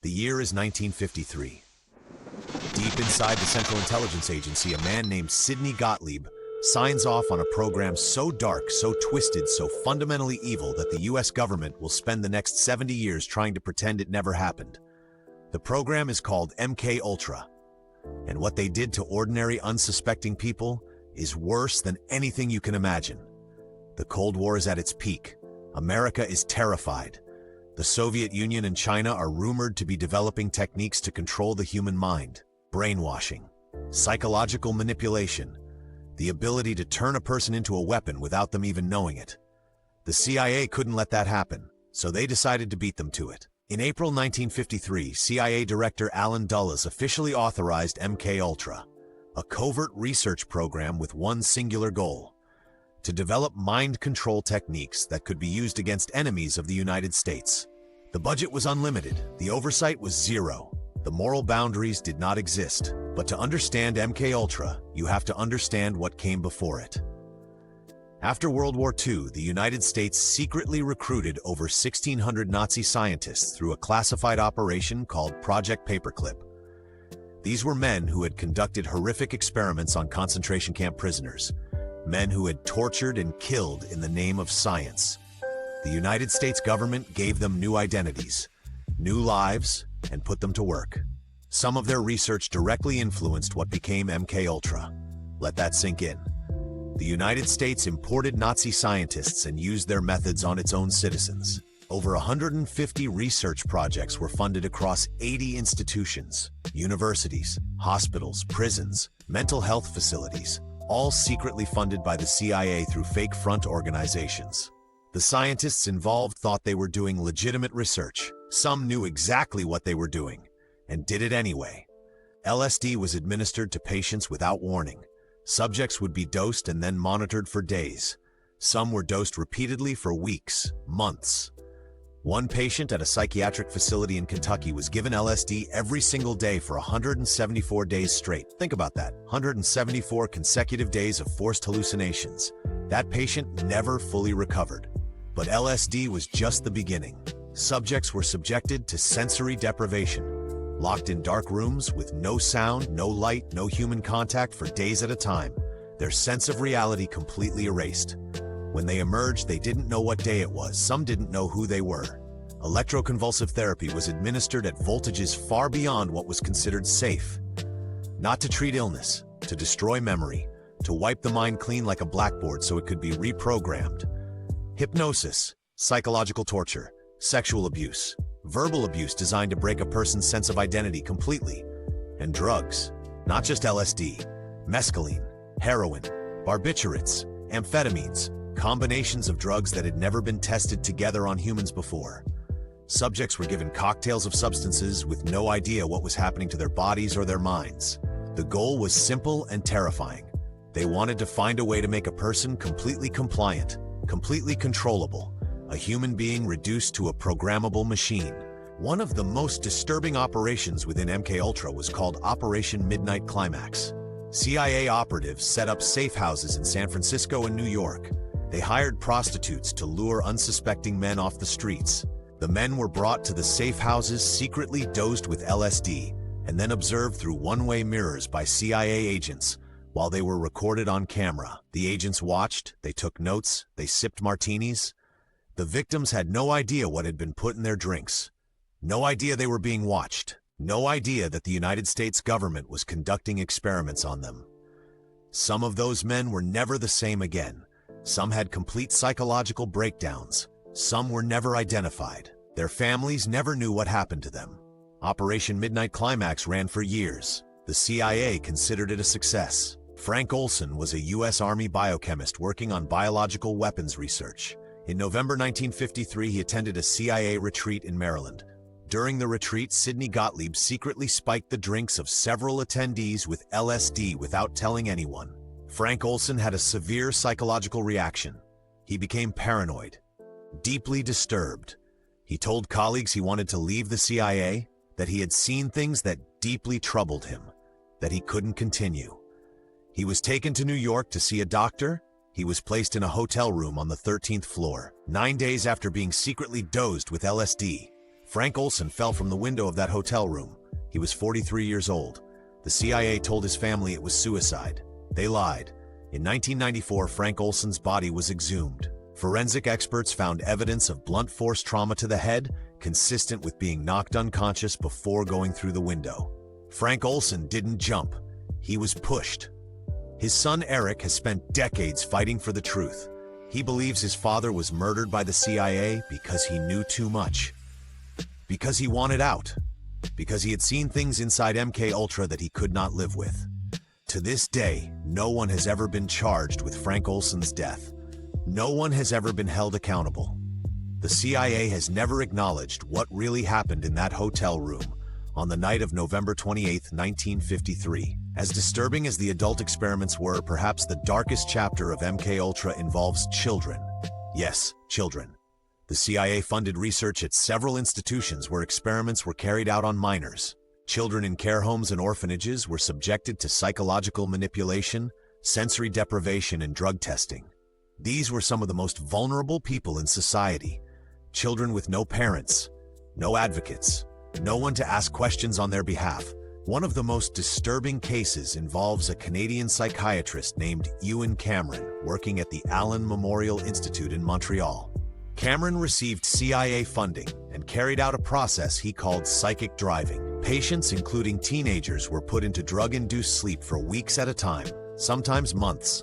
The year is 1953. Deep inside the Central Intelligence Agency, a man named Sidney Gottlieb signs off on a program so dark, so twisted, so fundamentally evil that the US government will spend the next 70 years trying to pretend it never happened. The program is called MK Ultra, and what they did to ordinary, unsuspecting people is worse than anything you can imagine. The Cold War is at its peak. America is terrified. The Soviet Union and China are rumored to be developing techniques to control the human mind. Brainwashing, psychological manipulation, the ability to turn a person into a weapon without them even knowing it. The CIA couldn't let that happen, so they decided to beat them to it. In April 1953, CIA Director Allen Dulles officially authorized MK Ultra, a covert research program with one singular goal: to develop mind control techniques that could be used against enemies of the United States. The budget was unlimited, the oversight was zero, the moral boundaries did not exist. But to understand MK Ultra, you have to understand what came before it. After World War II, the United States secretly recruited over 1,600 Nazi scientists through a classified operation called Project Paperclip. These were men who had conducted horrific experiments on concentration camp prisoners, men who had tortured and killed in the name of science. The United States government gave them new identities, new lives, and put them to work. Some of their research directly influenced what became MK Ultra. Let that sink in. The United States imported Nazi scientists and used their methods on its own citizens. Over 150 research projects were funded across 80 institutions, universities, hospitals, prisons, mental health facilities, all secretly funded by the CIA through fake front organizations. The scientists involved thought they were doing legitimate research. Some knew exactly what they were doing, and did it anyway. LSD was administered to patients without warning. Subjects would be dosed and then monitored for days. Some were dosed repeatedly for weeks, months. One patient at a psychiatric facility in Kentucky was given LSD every single day for 174 days straight. Think about that, 174 consecutive days of forced hallucinations. That patient never fully recovered. But LSD was just the beginning. Subjects were subjected to sensory deprivation, locked in dark rooms with no sound, no light, no human contact for days at a time, their sense of reality completely erased. When they emerged, they didn't know what day it was. Some didn't know who they were. Electroconvulsive therapy was administered at voltages far beyond what was considered safe. Not to treat illness, to destroy memory, to wipe the mind clean like a blackboard so it could be reprogrammed. Hypnosis, psychological torture, sexual abuse, verbal abuse designed to break a person's sense of identity completely. And drugs, not just LSD, mescaline, heroin, barbiturates, amphetamines, combinations of drugs that had never been tested together on humans before. Subjects were given cocktails of substances with no idea what was happening to their bodies or their minds. The goal was simple and terrifying. They wanted to find a way to make a person completely compliant, completely controllable, a human being reduced to a programmable machine. One of the most disturbing operations within MK Ultra was called Operation Midnight Climax. CIA operatives set up safe houses in San Francisco and New York. They hired prostitutes to lure unsuspecting men off the streets. The men were brought to the safe houses secretly dosed with LSD and then observed through one-way mirrors by CIA agents while they were recorded on camera. The agents watched, they took notes, they sipped martinis. The victims had no idea what had been put in their drinks. No idea they were being watched. No idea that the United States government was conducting experiments on them. Some of those men were never the same again. Some had complete psychological breakdowns. Some were never identified. Their families never knew what happened to them. Operation Midnight Climax ran for years. The CIA considered it a success. Frank Olson was a U.S. Army biochemist working on biological weapons research. In November 1953, he attended a CIA retreat in Maryland. During the retreat, Sidney Gottlieb secretly spiked the drinks of several attendees with LSD without telling anyone. Frank Olson had a severe psychological reaction. He became paranoid, deeply disturbed. He told colleagues he wanted to leave the CIA, that he had seen things that deeply troubled him, that he couldn't continue. He was taken to New York to see a doctor. He was placed in a hotel room on the 13th floor. 9 days after being secretly dosed with LSD, Frank Olson fell from the window of that hotel room. He was 43 years old. The CIA told his family it was suicide. They lied. In 1994, Frank Olson's body was exhumed. Forensic experts found evidence of blunt force trauma to the head, consistent with being knocked unconscious before going through the window. Frank Olson didn't jump. He was pushed. His son Eric has spent decades fighting for the truth. He believes his father was murdered by the CIA because he knew too much. Because he wanted out. Because he had seen things inside MK Ultra that he could not live with. To this day, no one has ever been charged with Frank Olson's death. No one has ever been held accountable. The CIA has never acknowledged what really happened in that hotel room on the night of November 28, 1953. As disturbing as the adult experiments were, perhaps the darkest chapter of MK Ultra involves children. Yes, children. The CIA funded research at several institutions where experiments were carried out on minors. Children in care homes and orphanages were subjected to psychological manipulation, sensory deprivation, and drug testing. These were some of the most vulnerable people in society. Children with no parents, no advocates, no one to ask questions on their behalf. One of the most disturbing cases involves a Canadian psychiatrist named Ewan Cameron working at the Allen Memorial Institute in Montreal. Cameron received CIA funding and carried out a process he called psychic driving. Patients, including teenagers, were put into drug-induced sleep for weeks at a time, sometimes months.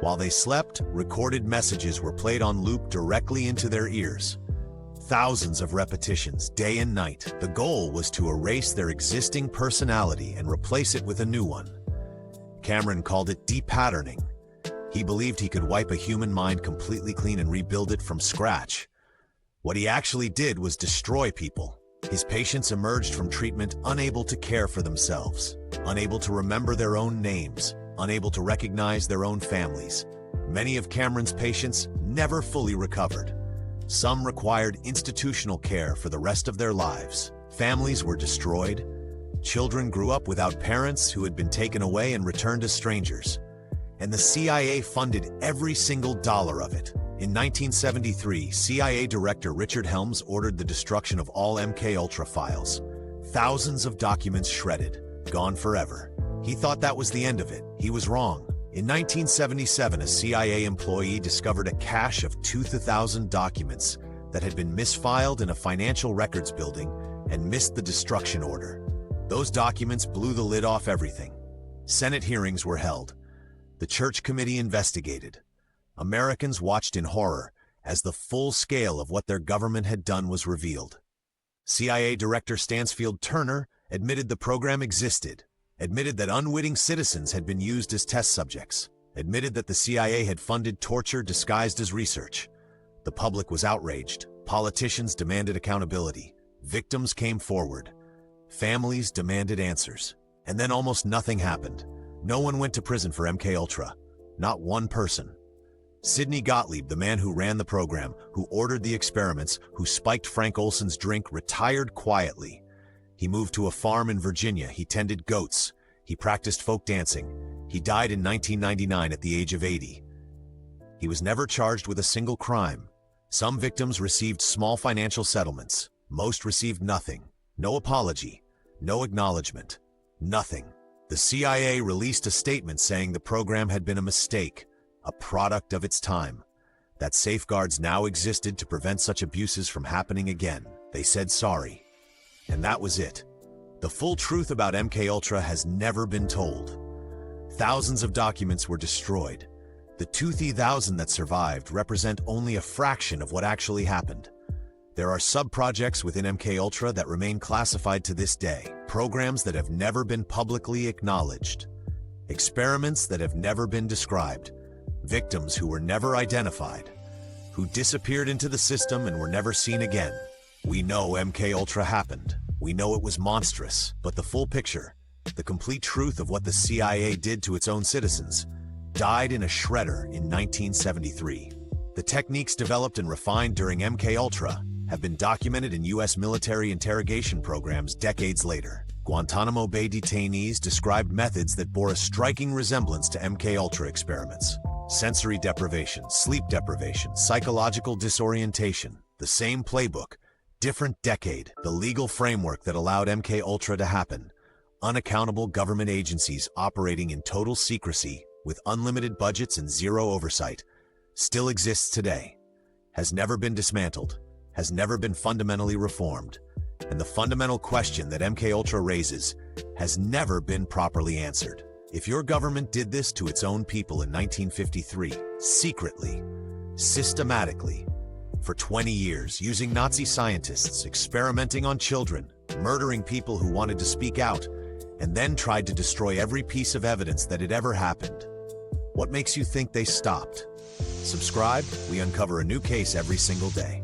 While they slept, recorded messages were played on loop directly into their ears. Thousands of repetitions, day and night. The goal was to erase their existing personality and replace it with a new one. Cameron called it de-patterning. He believed he could wipe a human mind completely clean and rebuild it from scratch. What he actually did was destroy people. His patients emerged from treatment unable to care for themselves, unable to remember their own names, unable to recognize their own families. Many of Cameron's patients never fully recovered. Some required institutional care for the rest of their lives. Families were destroyed. Children grew up without parents who had been taken away and returned as strangers. And the CIA funded every single dollar of it. In 1973, CIA Director Richard Helms ordered the destruction of all MK Ultra files. Thousands of documents shredded, gone forever. He thought that was the end of it. He was wrong. In 1977, a CIA employee discovered a cache of 2,000 documents that had been misfiled in a financial records building and missed the destruction order. Those documents blew the lid off everything. Senate hearings were held. The Church Committee investigated. Americans watched in horror as the full scale of what their government had done was revealed. CIA Director Stansfield Turner admitted the program existed, admitted that unwitting citizens had been used as test subjects, admitted that the CIA had funded torture disguised as research. The public was outraged. Politicians demanded accountability. Victims came forward. Families demanded answers. And then almost nothing happened. No one went to prison for MK Ultra. Not one person. Sidney Gottlieb, the man who ran the program, who ordered the experiments, who spiked Frank Olson's drink, retired quietly. He moved to a farm in Virginia. He tended goats. He practiced folk dancing. He died in 1999 at the age of 80. He was never charged with a single crime. Some victims received small financial settlements. Most received nothing. No apology. No acknowledgement. Nothing. The CIA released a statement saying the program had been a mistake, a product of its time, that safeguards now existed to prevent such abuses from happening again. They said sorry. And that was it. The full truth about MK Ultra has never been told. Thousands of documents were destroyed. The 2,000 that survived represent only a fraction of what actually happened. There are sub-projects within MK Ultra that remain classified to this day, programs that have never been publicly acknowledged, experiments that have never been described, victims who were never identified, who disappeared into the system and were never seen again. We know MK Ultra happened. We know it was monstrous, but the full picture, the complete truth of what the CIA did to its own citizens, died in a shredder in 1973. The techniques developed and refined during MK Ultra have been documented in U.S. military interrogation programs decades later. Guantanamo Bay detainees described methods that bore a striking resemblance to MK Ultra experiments. Sensory deprivation, sleep deprivation, psychological disorientation, the same playbook, Different decade, the legal framework that allowed MK Ultra to happen. Unaccountable government agencies operating in total secrecy with unlimited budgets and zero oversight still exists today, has never been dismantled, has never been fundamentally reformed, and the fundamental question that MK Ultra raises has never been properly answered. If your government did this to its own people in 1953, secretly, systematically, for 20 years, using Nazi scientists, experimenting on children, murdering people who wanted to speak out, and then tried to destroy every piece of evidence that had ever happened, what makes you think they stopped? Subscribe, we uncover a new case every single day.